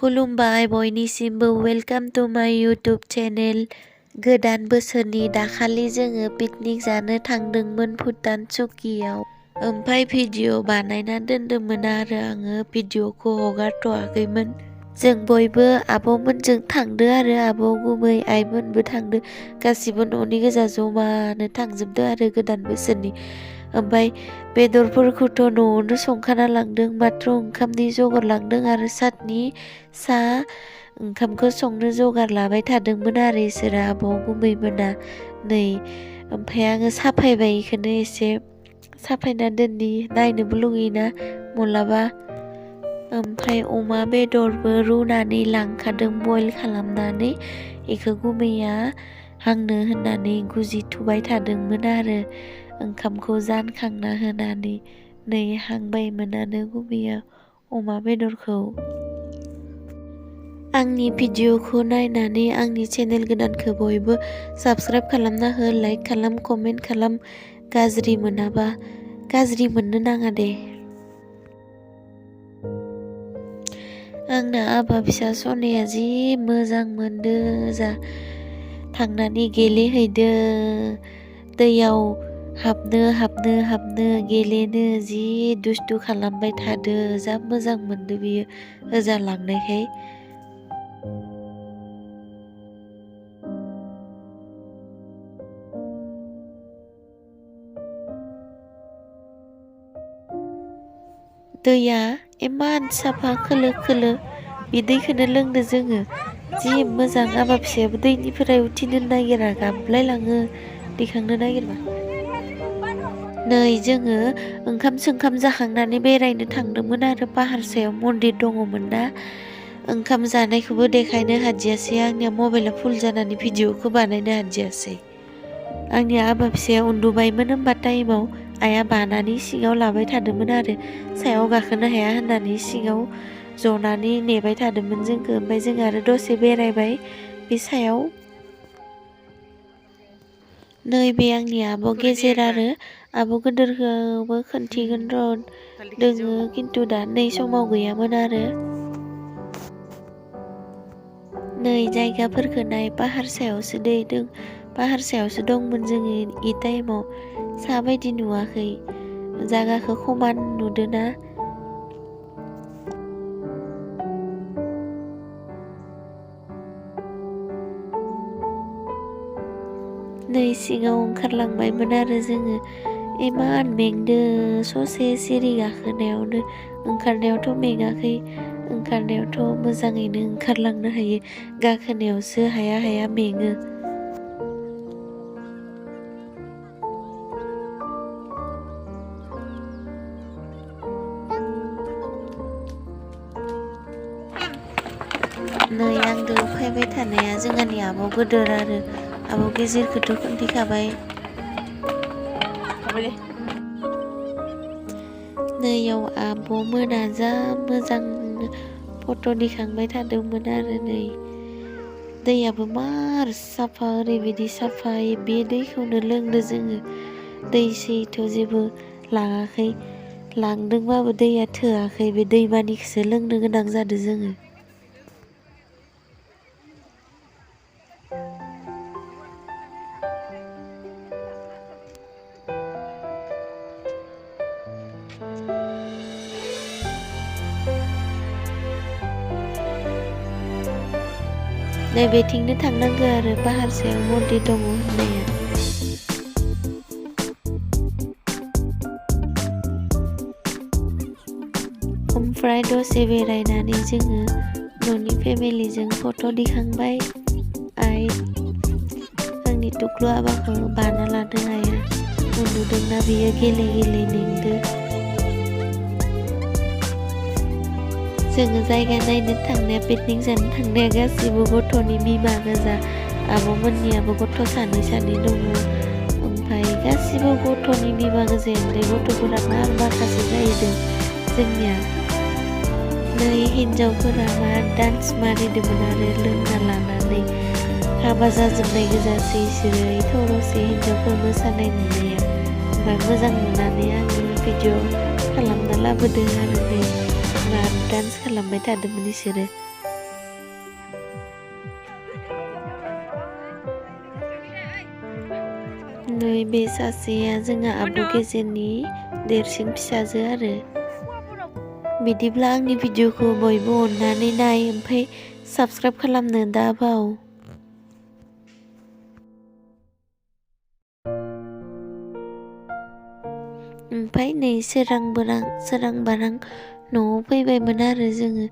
खुलुमबाय बयनिसिमबो welcome two माय YouTube channel. गोदान बोसोरनि दाखालि जोङो पिकनिक जानो थांदोंमोन भुटान चुकियाव। ओमफ्राय भिडिअ बानायना दोनदोंमोन आरो आङो भिडिअखौ हगारथ'वाखैमोन। जों बयबो आब'मोनजों थांदो आरो आब' गुमै आइमोनबो थांदो। गासिबो न'नि गोजा जमानो थांजोबदो आरो गोदान बोसोरनि। ओमफ्राय बेदरफोरखौथ' न'आवनो संखाना लांदों, माथ्र' ओंखामनि जगार लांदों आरो सातनि सा ओंखामखौ संनो जगार लाबाय थादोंमोन आरो इसोरो आब' गुमैमोना। नै ओमफ्राय आङो साफायबाय, बेखौनो एसे साफायना दोननि, नायनोबो लुगैयोना माब्लाबा। ओमफ्राय अमा बेदरबो रुनानै लांखादों बयल खालामनानै, बेखौ गुमैया हांनो होननानै गुजिथुबाय थादोंमोन आरो ओंखामखौ जानखांना होनानै। नै हांबायमोनानो गुमैया अमा बेदरखौ। आंनि भिडिअखौ नायनानै आंनि चेनेल गोदानखौ बयबो साबस्क्राइब खालामना हो, लाइक खालाम, कमेन्ट खालाम। गाज्रि मोनाबा, गाज्रि मोननो नाङा दे। आंना आबा फिसा सनाया जि मोजां मोनदो जा थांनानै गेलेहैदो, दैयाव हाबनो गेलेनो जि दुस्थु खालामबाय थादो। जा मोजां मोनदो बियो ओजा लांनायखाय। दैया इमान साफा खोलो खोलो, बे दैखौनो लोंदो जोङो। जि मोजां, आबा फिसायाबो दैनिफ्राय उथिनो नागिरा, गाबलायलाङो दैखांनो नागिरबा। नै जोङो ओंखाम सोंखाम जाखांनानै बेरायनो थांदोंमोन आरो पाहार सायाव मन्दिर दङमोन ना। ओंखाम जानायखौबो देखायनो हादियासै, आंनिया मबाइला फुल जानानै भिडिअखौ बानायनो हादियासै। आंनि आबा फिसाया उन्दुबायमोन होनबा टाइमाव आइया बानानै सिङाव लाबाय थादोंमोन आरो सायाव गाखोनो हाया होननानै सिङाव जनानै नेबाय थादोंमोन जोंखौ। ओमफ्राय जों आरो दसे बेरायबाय बे सायाव। नैबे आंनि आब' गेजेर आरो आब' गोदोरखौबो खोन्थिगोन र' दोङो, खिन्थु दा नै समाव गैयामोन आरो। नै जायगाफोरखौ नाय, पाहार सायावसो पाहार सायावसो दंमोन जोङो इ टाइमाव। सा बायदि नुवाखै, जागाखौ समान नुदोना। नै सिङाव ओंखारलांबायमोन आरो जोङो। इमान मेंदो ससे सिरि गाखोनायावनो। ओंखारनायावथ' मेङाखै, ओंखारनायावथ' मोजाङैनो ओंखारलांनो हायो, गाखोनायावसो हाया हाया मेङो। नै आंदो फैबाय थानाया जोंहानि आब' गोदोर आरो आब' गेजेरखौथ' खोन्थिखाबाय। नैयाव आब' मोना जा मोजां फट' दिखांबाय थादोंमोन आरो नै दैयाबो मार साफा, ओरैबायदि साफा। बे दैखौनो लोंदो जोङो। दै सैथ' जेबो लाङाखै, लांदोंबाबो दैया थोआखै, बे दैमानिखौसो लोंनो गोनां जादों जोङो। नै बेथिंनो थांनांगौ आरो पाहार सायाव मन्दिर दङ होननाया। ओमफ्राय दसे बेरायनानै जोङो न'नि फेमिलिजों फट' दिखांबाय। आंनि टुक्लु आबाखौ बाना लादों आइया, उन्दुदोंना बियो गेले गेले मेंदो। जोङो जायगा नायनो थांनाया, पिकनिक जानो थांनाया गासिबो गथ'नि बिमा गोजा। आब'मोननियाबो गथ' सानै दङ। ओमफ्राय गासिबो गथ'नि बिमा गोजा। ओमफ्राय गथ'फोरा माखासे जाहैदों जोंनिया। नै हिन्जावफोरा डान्स मारिदोंमोन आरो लोंना लानानै। हाबा जाजोबनाय गोजासै इसोरो, थरसे हिन्जावफोर मोसानाय नुनाया। ओमफ्राय मोजां नुनानै आङो भिडिअ खालामना लाबोदों आरो नै डान्स खालामबाय थादोंमोन इसोरो। नै बे सासेया जोंहा आब' गेजेरनि देरसिन फिसाजो आरो। बिदिब्ला आंनि भिडिअखौ बयबो अननानै नाय ओमफ्राय साबस्क्राइब खालामनो दाबाव। ओमफ्राय नै सोरां बारां न'आव फैबायमोन आरो जोङो।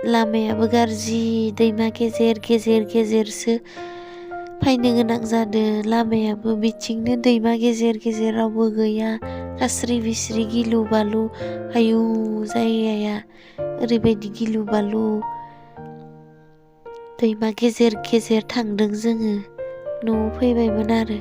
लामायाबो गाज्रि, दैमा गेजेरसो फैनो गोनां जादों। लामायाबो बिथिंनो दैमा गेजेर रावबो गैया, खास्रि बिस्रि गिलु बालु। आयु जायगाया ओरैबायदि गिलु बालु। दैमा गेजेर थांदों जोङो, न'आव फैबायमोन आरो।